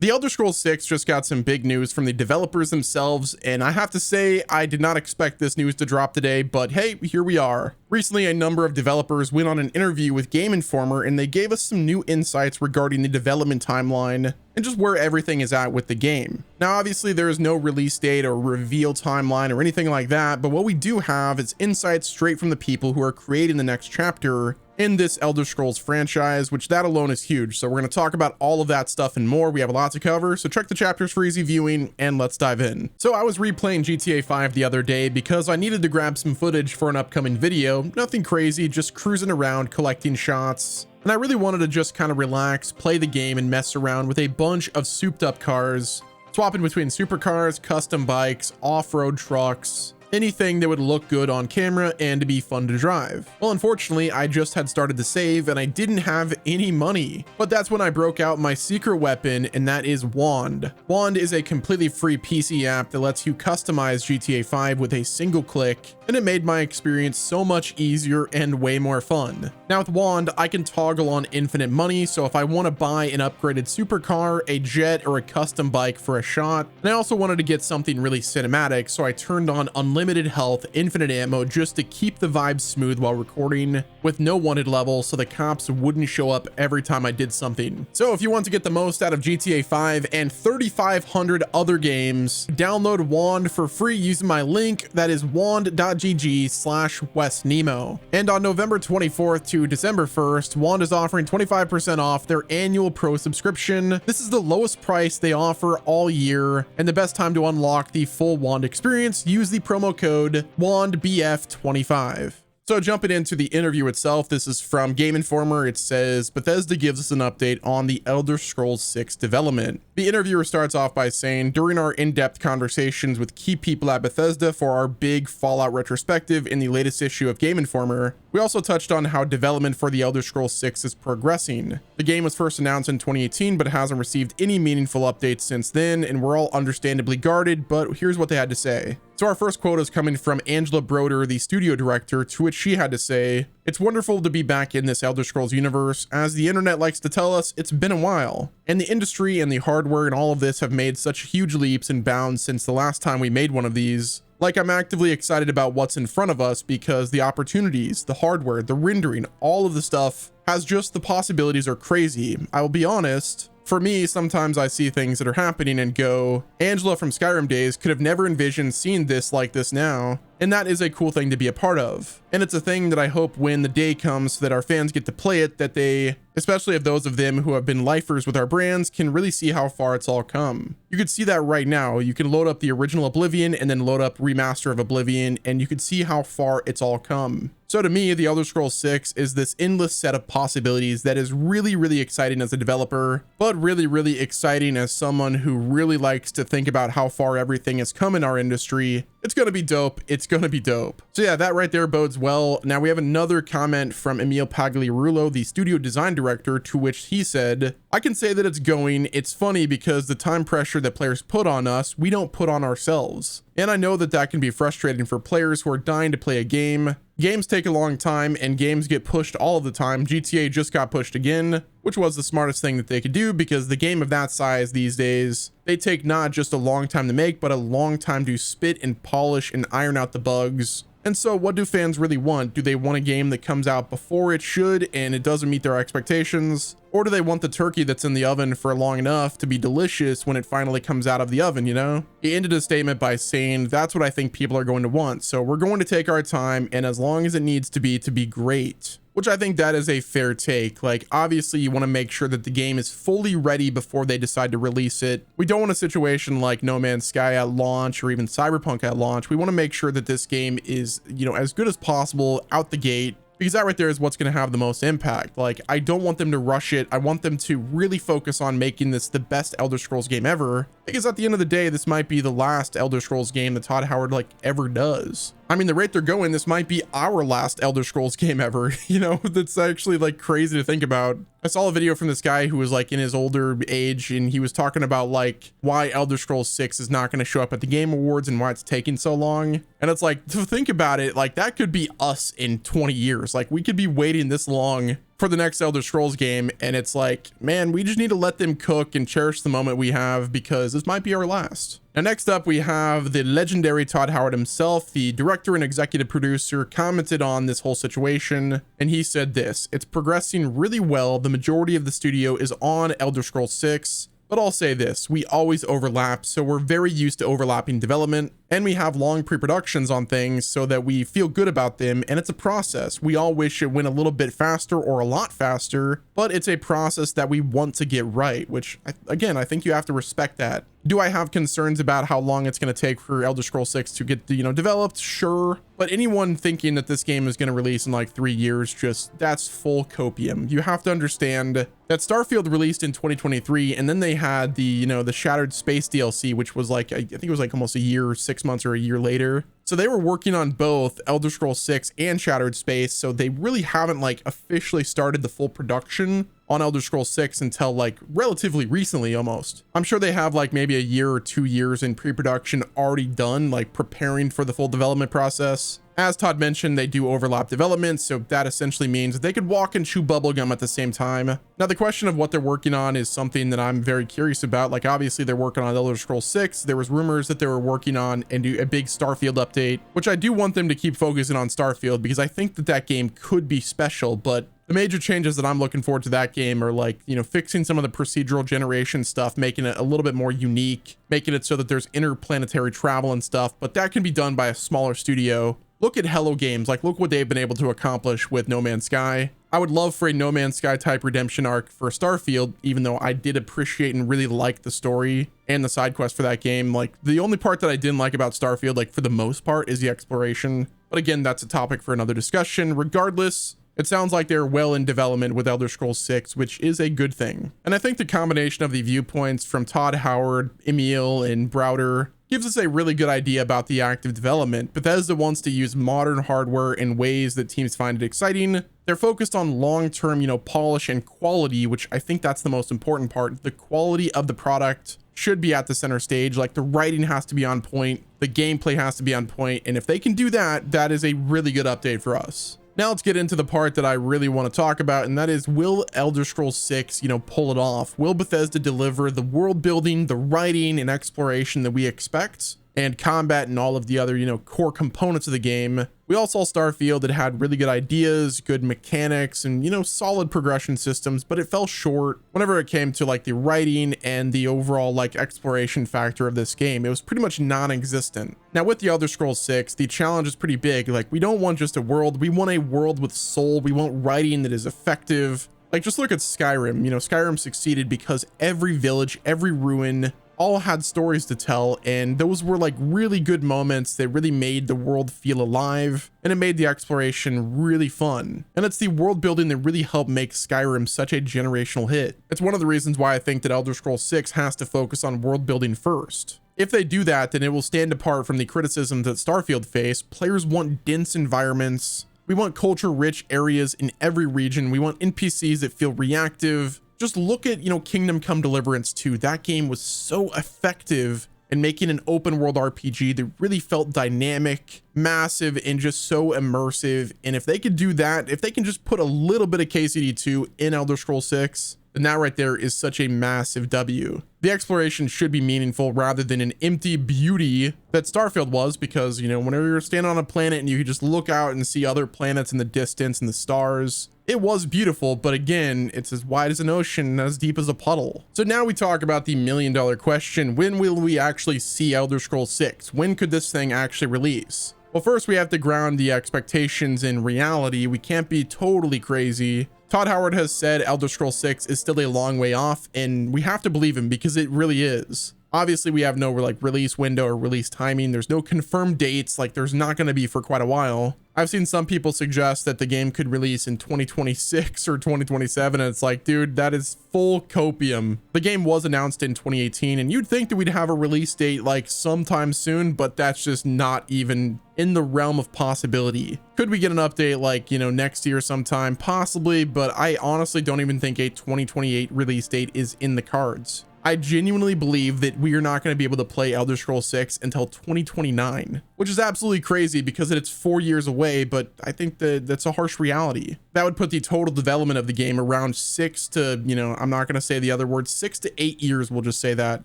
The Elder Scrolls 6 just got some big news from the developers themselves, and I have to say, I did not expect this news to drop today, but hey, here we are. Recently, a number of developers went on an interview with Game Informer, and they gave us some new insights regarding the development timeline and just where everything is at with the game. Now, obviously, there is no release date or reveal timeline or anything like that, but what we do have is insights straight from the people who are creating the next chapter in this Elder Scrolls franchise, which that alone is huge. So we're going to talk about all of that stuff and more. We have a lot to cover, so check the chapters for easy viewing and let's dive in. So I was replaying GTA 5 the other day because I needed to grab some footage for an upcoming video. Nothing crazy, just cruising around collecting shots. And I really wanted to just kind of relax, play the game, and mess around with a bunch of souped up cars, swapping between supercars, custom bikes, off-road trucks, anything that would look good on camera and to be fun to drive. Well, unfortunately, I just had started to save and I didn't have any money. But that's when I broke out my secret weapon, and that is Wand. Wand is a completely free PC app that lets you customize GTA 5 with a single click, and it made my experience so much easier and way more fun. Now with Wand, I can toggle on infinite money, so if I want to buy an upgraded supercar, a jet, or a custom bike for a shot, and I also wanted to get something really cinematic, so I turned on unlimited health, infinite ammo, just to keep the vibes smooth while recording, with no wanted level so the cops wouldn't show up every time I did something. So if you want to get the most out of GTA 5 and 3,500 other games, download Wand for free using my link, that is wand.gg/WesNemo. And on November 24th to December 1st, Wand is offering 25% off their annual pro subscription. This is the lowest price they offer all year and the best time to unlock the full Wand experience. Use the promo code WANDBF25. So jumping into the interview itself, this is from Game Informer. It says, Bethesda gives us an update on the Elder Scrolls 6 development. The interviewer starts off by saying, during our in-depth conversations with key people at Bethesda for our big Fallout retrospective in the latest issue of Game Informer, we also touched on how development for the Elder Scrolls 6 is progressing. The game was first announced in 2018, but hasn't received any meaningful updates since then, and we're all understandably guarded, but here's what they had to say. So our first quote is coming from Angela Broder, the studio director, to which she had to say, "It's wonderful to be back in this Elder Scrolls universe. As the internet likes to tell us, it's been a while. And the industry and the hardware and all of this have made such huge leaps and bounds since the last time we made one of these. Like, I'm actively excited about what's in front of us because the opportunities, the hardware, the rendering, all of the stuff has just, the possibilities are crazy. I will be honest, for me, sometimes I see things that are happening and go, Angela from Skyrim days could have never envisioned seeing this like this now. And that is a cool thing to be a part of. And it's a thing that I hope when the day comes that our fans get to play it, that they, especially of those of them who have been lifers with our brands, can really see how far it's all come. You could see that right now. You can load up the original Oblivion and then load up Remaster of Oblivion, and you could see how far it's all come. So to me, the Elder Scrolls 6 is this endless set of possibilities that is really, really exciting as a developer, but really, really exciting as someone who really likes to think about how far everything has come in our industry. It's going to be dope. It's going to be dope. So yeah, that right there bodes well. Now we have another comment from Emil Pagliarulo, the studio design director, to which he said, I can say that it's going. It's funny because the time pressure that players put on us, we don't put on ourselves. And I know that that can be frustrating for players who are dying to play a game. Games take a long time and games get pushed all of the time. GTA just got pushed again, which was the smartest thing that they could do because the game of that size these days, they take not just a long time to make, but a long time to spit and polish and iron out the bugs. And so what do fans really want? Do they want a game that comes out before it should and it doesn't meet their expectations? Or do they want the turkey that's in the oven for long enough to be delicious when it finally comes out of the oven, you know? He ended his statement by saying, that's what I think people are going to want. So we're going to take our time, and as long as it needs to be great. Which I think that is a fair take. Like, obviously you want to make sure that the game is fully ready before they decide to release it. We don't want a situation like No Man's Sky at launch or even Cyberpunk at launch. We want to make sure that this game is, you know, as good as possible out the gate, because that right there is what's going to have the most impact. Like, I don't want them to rush it. I want them to really focus on making this the best Elder Scrolls game ever, because at the end of the day, this might be the last Elder Scrolls game that Todd Howard like ever does. I mean, the rate they're going, this might be our last Elder Scrolls game ever. You know, that's actually like crazy to think about. I saw a video from this guy who was like in his older age, and he was talking about like why Elder Scrolls 6 is not going to show up at the Game Awards and why it's taking so long. And it's like, to think about it, like that could be us in 20 years. Like we could be waiting this long for the next Elder Scrolls game, and it's like, man, we just need to let them cook and cherish the moment we have, because this might be our last. Now, next up, we have the legendary Todd Howard himself, the director and executive producer, commented on this whole situation, and he said this: "It's progressing really well. The majority of the studio is on Elder Scrolls 6. But I'll say this, we always overlap, so we're very used to overlapping development, and we have long pre-productions on things so that we feel good about them, and it's a process. We all wish it went a little bit faster or a lot faster, but it's a process that we want to get right," which, again, I think you have to respect that. Do I have concerns about how long it's going to take for Elder Scrolls 6 to get, developed? Sure. But anyone thinking that this game is going to release in like 3 years, that's full copium. You have to understand that Starfield released in 2023, and then they had the Shattered Space DLC, which was like, I think it was like almost a year, 6 months or a year later. So they were working on both Elder Scrolls 6 and Shattered Space, so they really haven't like officially started the full production on Elder Scrolls 6 until like relatively recently almost. I'm sure they have like maybe a year or 2 years in pre-production already done, like preparing for the full development process. As Todd mentioned, they do overlap development, so that essentially means they could walk and chew bubblegum at the same time. Now, the question of what they're working on is something that I'm very curious about. Like, obviously, they're working on Elder Scrolls 6. There was rumors that they were working on a big Starfield update, which I do want them to keep focusing on Starfield, because I think that game could be special. But the major changes that I'm looking forward to that game are like, fixing some of the procedural generation stuff, making it a little bit more unique, making it so that there's interplanetary travel and stuff, but that can be done by a smaller studio. Look at Hello Games, like look what they've been able to accomplish with No Man's Sky. I would love for a No Man's Sky type redemption arc for Starfield, even though I did appreciate and really like the story and the side quest for that game. Like the only part that I didn't like about Starfield, like for the most part, is the exploration. But again, that's a topic for another discussion. Regardless, it sounds like they're well in development with Elder Scrolls 6, which is a good thing. And I think the combination of the viewpoints from Todd Howard, Emil, and Browder gives us a really good idea about the active development. Bethesda wants to use modern hardware in ways that teams find it exciting. They're focused on long-term, polish and quality, which I think that's the most important part. The quality of the product should be at the center stage. Like the writing has to be on point, the gameplay has to be on point, and if they can do that, that is a really good update for us. Now let's get into the part that I really want to talk about, and that is, will Elder Scrolls 6, pull it off? Will Bethesda deliver the world building, the writing, and exploration that we expect? And combat and all of the other, core components of the game. We all saw Starfield. It had really good ideas, good mechanics, and, solid progression systems, but it fell short whenever it came to like the writing and the overall like exploration factor of this game. It was pretty much non-existent. Now with the Elder Scrolls 6, the challenge is pretty big. Like we don't want just a world, we want a world with soul. We want writing that is effective. Like just look at Skyrim. Skyrim succeeded because every village, every ruin, all had stories to tell, and those were like really good moments that really made the world feel alive, and it made the exploration really fun. And it's the world building that really helped make Skyrim such a generational hit. It's one of the reasons why I think that Elder Scrolls 6 has to focus on world building first. If they do that, then it will stand apart from the criticisms that Starfield faced. Players want dense environments. We want culture-rich areas in every region. We want NPCs that feel reactive. Just look at, Kingdom Come Deliverance 2. That game was so effective in making an open world RPG that really felt dynamic, massive, and just so immersive. And if they could do that, if they can just put a little bit of KCD2 in Elder Scrolls 6, then that right there is such a massive W. The exploration should be meaningful rather than an empty beauty that Starfield was, because, whenever you're standing on a planet and you could just look out and see other planets in the distance and the stars, it was beautiful, but again, it's as wide as an ocean and as deep as a puddle. So now we talk about the million-dollar question. When will we actually see Elder Scrolls 6? When could this thing actually release? Well, first we have to ground the expectations in reality. We can't be totally crazy. Todd Howard has said Elder Scrolls 6 is still a long way off, and we have to believe him because it really is. Obviously, we have no like release window or release timing. There's no confirmed dates. Like there's not going to be for quite a while. I've seen some people suggest that the game could release in 2026 or 2027. And it's like, dude, that is full copium. The game was announced in 2018 and you'd think that we'd have a release date like sometime soon, but that's just not even in the realm of possibility. Could we get an update like, you know, next year sometime? Possibly, but I honestly don't even think a 2028 release date is in the cards. I genuinely believe that we are not going to be able to play Elder Scrolls 6 until 2029, which is absolutely crazy because it's 4 years away, but I think that that's a harsh reality. That would put the total development of the game around 6 to, you know, I'm not going to say the other word, 6 to 8 years, we'll just say that,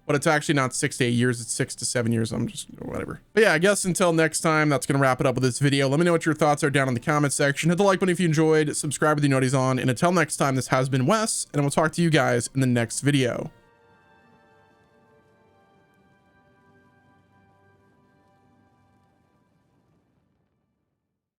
but it's actually not 6 to 8 years, it's 6 to 7 years. I'm just, whatever. But yeah, I guess until next time, that's going to wrap it up with this video. Let me know what your thoughts are down in the comment section. Hit the like button if you enjoyed, subscribe with the notifications on, and until next time, this has been Wes, and I will talk to you guys in the next video.